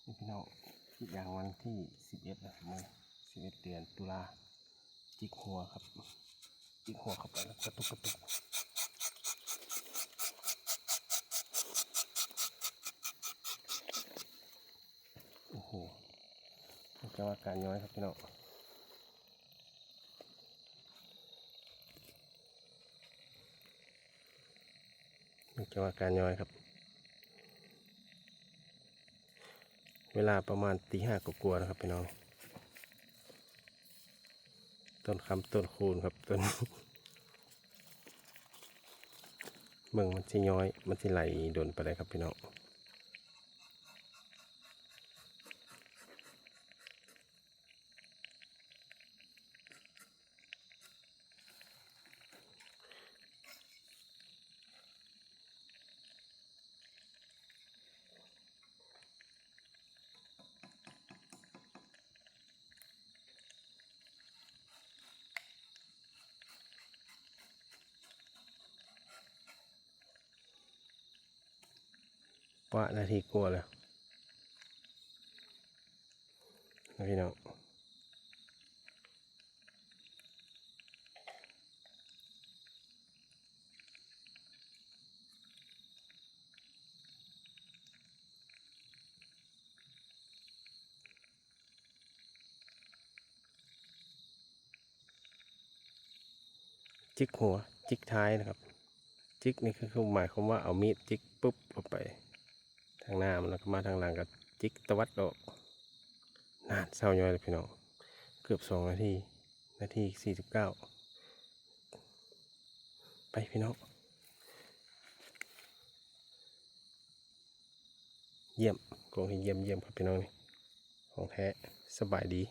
นี่พี่น้องที่อย่างวันที่11นะมื้อ11เดือนตุลาจิกหัวครับจิกหัวเข้าไปแล้วกระตุกโอ้โหจะว่าการย้อยครับพี่น้องนี่จะว่าการย้อยครับเวลาประมาณตี 5กว่าๆนะครับพี่น้องต้นคำต้นคูนครับต้น เบิ่งมันสิย้อยมันสิไหลโดนไปเลยครับพี่น้องว่านาทีกลัวแล้วนะพี่น้องจิกหัวจิกท้ายนะครับจิกนี่คือหมายความว่าเอามีดจิกปุ๊บเข้าไปทางหน้ามันแล้วก็มาทางหลังก็จิกตวัดออกนานเศร้าย้อยเลยพี่น้องเกือบ2 นาที49ไปพี่น้องเยี่ยมกองที่เยี่ยมครับพี่น้องนี่ของแท้สบายดี